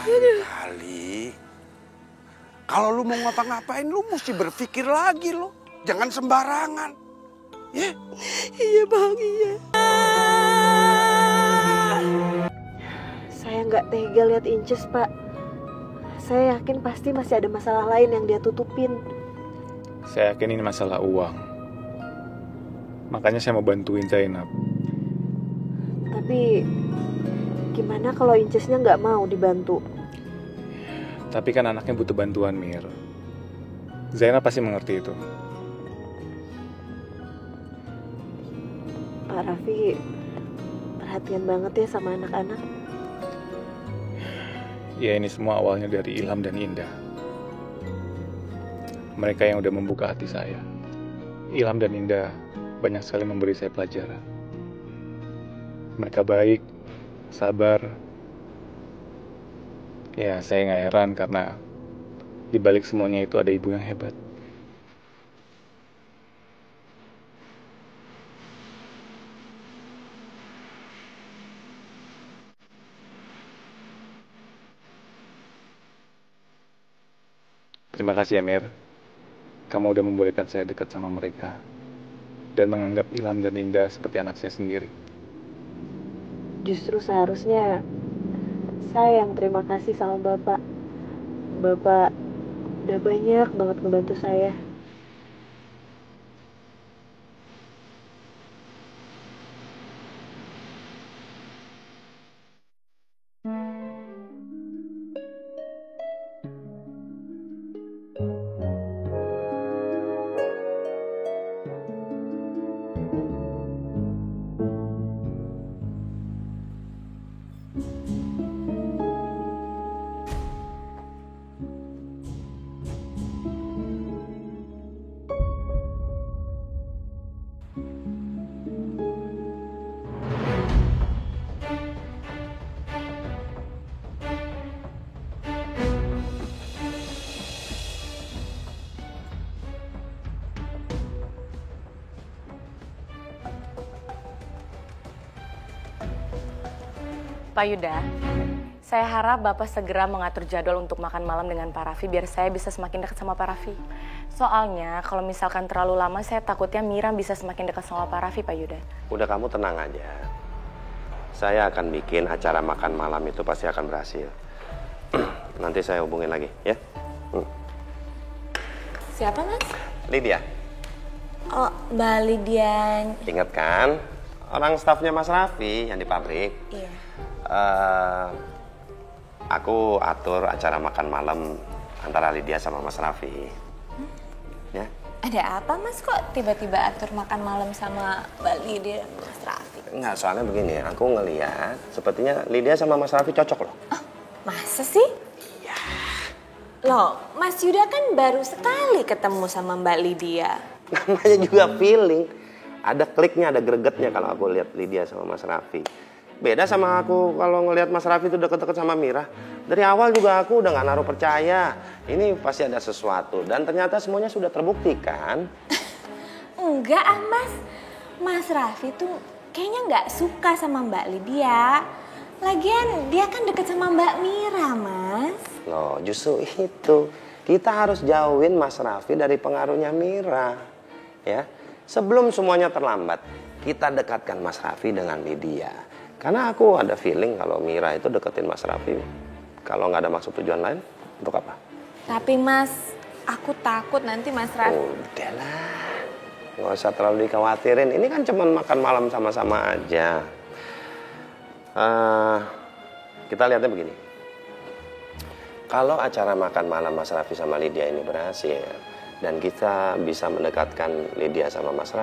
Kali-kali kalau lu mau ngapa-ngapain lu mesti berpikir lagi lo. Jangan sembarangan. Ya? Iya Bang, iya. Saya nggak tega lihat Inces, Pak. Saya yakin pasti masih ada masalah lain yang dia tutupin. Saya yakin ini masalah uang. Makanya saya mau bantuin Zainab. Tapi gimana kalau Incesnya nggak mau dibantu? Tapi kan anaknya butuh bantuan, Mir. Zainab pasti mengerti itu. Pak Raffi perhatian banget ya sama anak-anak. Ya ini semua awalnya dari Ilham dan Indah. Mereka yang udah membuka hati saya. Ilham dan Indah banyak sekali memberi saya pelajaran. Mereka baik, sabar. Ya saya gak heran karena di balik semuanya itu ada ibu yang hebat. Terima kasih ya Mir. Kamu udah membolehkan saya dekat sama mereka. Dan menganggap Ilham dan Indah seperti anak saya sendiri. Justru seharusnya saya yang terima kasih sama Bapak. Bapak udah banyak banget ngebantu saya. Pak Yuda, saya harap Bapak segera mengatur jadwal untuk makan malam dengan Pak Raffi biar saya bisa semakin dekat sama Pak Raffi. Soalnya kalau misalkan terlalu lama saya takutnya Mira bisa semakin dekat sama Pak Raffi, Pak Yuda. Udah kamu tenang aja. Saya akan bikin acara makan malam itu pasti akan berhasil. Nanti saya hubungin lagi ya. Siapa Mas? Lydia. Oh, Mbak Lydia. Ingat kan? Orang stafnya Mas Raffi yang di pabrik. Iya. Aku atur acara makan malam antara Lydia sama Mas Raffi. Ya? Ada apa Mas kok tiba-tiba atur makan malam sama Mbak Lydia dan Mas Raffi? Enggak, soalnya begini, aku ngeliat sepertinya Lydia sama Mas Raffi cocok loh. Oh, masa sih? Iya. Loh, Mas Yuda kan baru sekali ketemu sama Mbak Lydia. Namanya juga feeling. Ada kliknya, ada gregetnya kalau aku lihat Lydia sama Mas Raffi. Beda sama aku kalau ngelihat Mas Raffi itu deket-deket sama Mira. Dari awal juga aku udah gak naruh percaya. Ini pasti ada sesuatu. Dan ternyata semuanya sudah terbukti kan? Enggak Mas. Mas Raffi tuh kayaknya gak suka sama Mbak Lydia. Lagian dia kan deket sama Mbak Mira, Mas. Loh, justru itu. Kita harus jauhin Mas Raffi dari pengaruhnya Mira. Ya. Sebelum semuanya terlambat, kita dekatkan Mas Raffi dengan Lydia. Karena aku ada feeling kalau Mira itu deketin Mas Raffi. Kalau nggak ada maksud tujuan lain, untuk apa? Tapi Mas, aku takut nanti Mas Raffi. Udahlah, nggak usah terlalu dikhawatirin. Ini kan cuma makan malam sama-sama aja. Kita lihatnya begini. Kalau acara makan malam Mas Raffi sama Lydia ini berhasil, dan kita bisa mendekatkan Lydia sama Mas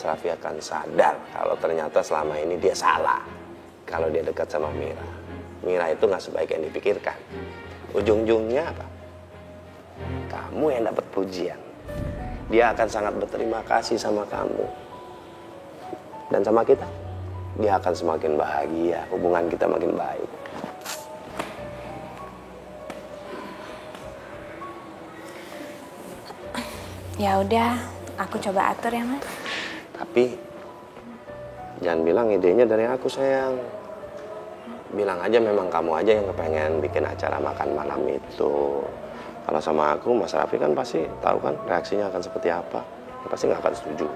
Raffi akan sadar kalau ternyata selama ini dia salah. Kalau dia dekat sama Mira. Mira itu gak sebaik yang dipikirkan. Ujung-ujungnya apa? Kamu yang dapat pujian. Dia akan sangat berterima kasih sama kamu. Dan sama kita. Dia akan semakin bahagia. Hubungan kita makin baik. Ya udah, aku coba atur ya Mas. Tapi jangan bilang idenya dari aku sayang. bilang aja memang kamu aja yang kepengen bikin acara makan malam itu. Kalau sama aku, Mas Raffi kan pasti tahu kan reaksinya akan seperti apa. Dia pasti nggak akan setuju.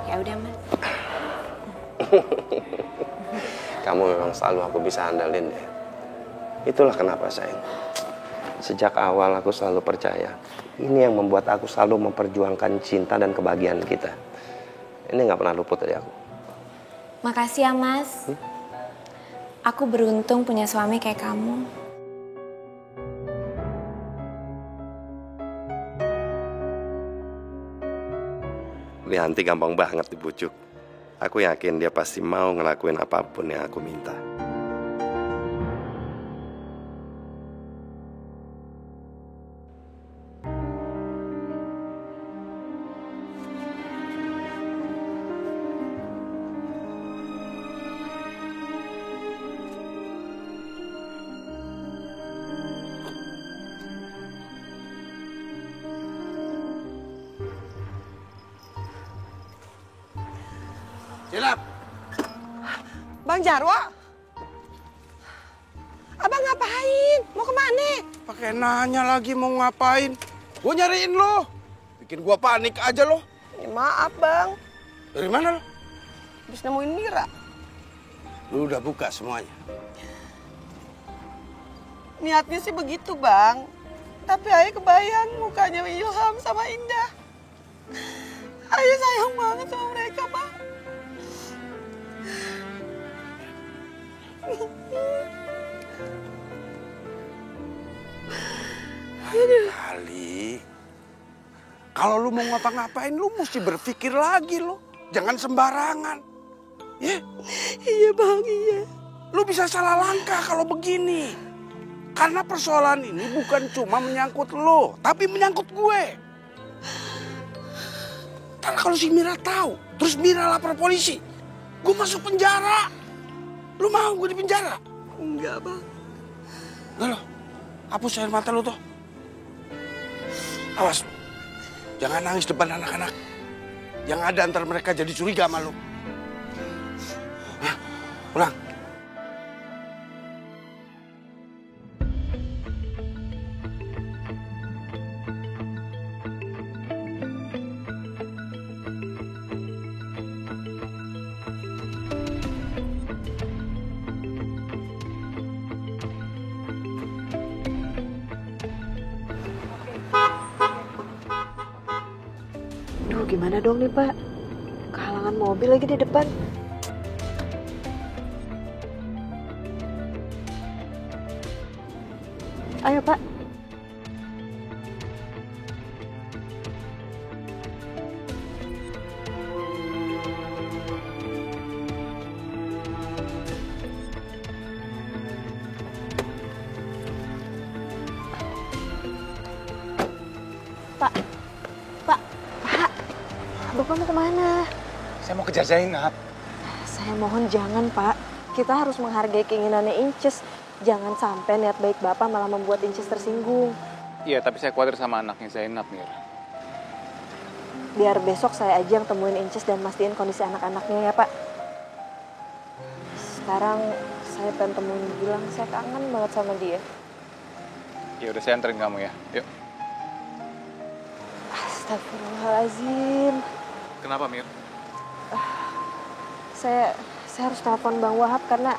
Ya udah, Mas. Kamu memang selalu aku bisa andalin ya. Itulah kenapa sayang. Sejak awal aku selalu percaya. Ini yang membuat aku selalu memperjuangkan cinta dan kebahagiaan kita. Ini nggak pernah luput dari aku. Makasih ya, Mas. Aku beruntung punya suami kayak kamu. Wianti gampang banget dibujuk. Aku yakin dia pasti mau ngelakuin apapun yang aku minta. Cilap. Bang Jarwo, abang ngapain? Mau kemana? Pakai nanya lagi mau ngapain. Gue nyariin lo. Bikin gue panik aja lo. Maaf bang, Dari mana lo? habis nemuin Mira. Lu udah buka semuanya. Niatnya sih begitu bang, tapi Ayah kebayang mukanya Ilham sama Indah. Ayah sayang banget sama mereka bang. Kali. Kalau lu mau ngapa-ngapain, lu mesti berpikir lagi lo. Jangan sembarangan. Ya? Iya bang, iya. Lu bisa salah langkah kalau begini. Karena persoalan ini bukan cuma menyangkut lo, tapi menyangkut gue. Karena kalau si Mira tahu, terus Mira lapor polisi, gue masuk penjara. Lu mau gue di penjara? Enggak bang. Enggak lo, hapus air mata lu tuh. Awas lu, jangan nangis depan anak-anak. Yang ada antar mereka jadi curiga sama lu. Nah, pulang. Duh, gimana dong nih, Pak? Kehalangan mobil lagi di depan. Ayo, Pak. Pak. Pak. Pak. Bapak mau kemana? Saya mau kejar Zainab. Saya mohon jangan, Pak. Kita harus menghargai keinginannya Inces. Jangan sampai niat baik Bapak malah membuat Inces tersinggung. Iya, tapi saya khawatir sama anaknya Zainab, Mir. Biar besok saya aja yang temuin Inces dan mastiin kondisi anak-anaknya ya, Pak. Sekarang saya pengen temuin Gilang. Saya kangen banget sama dia. Ya udah, saya anterin kamu ya. Yuk. Astagfirullahaladzim. Kenapa, Mir? Saya harus telepon Bang Wahab karena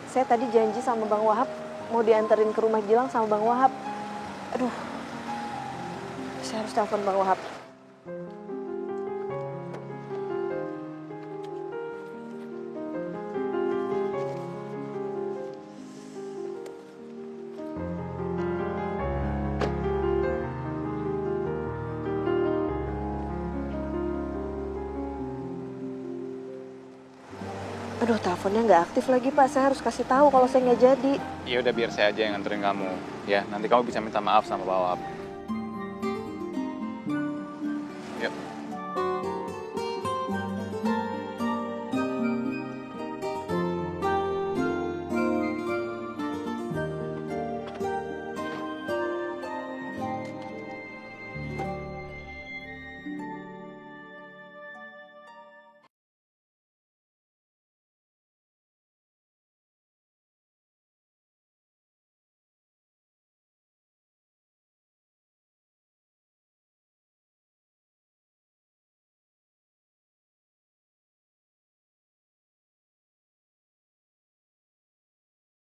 saya tadi janji sama Bang Wahab mau dianterin ke rumah Gilang sama Bang Wahab. Aduh, saya harus telepon Bang Wahab. Aduh, teleponnya nggak aktif lagi, Pak. Saya harus kasih tahu kalau saya nggak jadi. Ya udah, biar saya aja yang anterin kamu. Ya, nanti kamu bisa minta maaf sama Pak Wahab.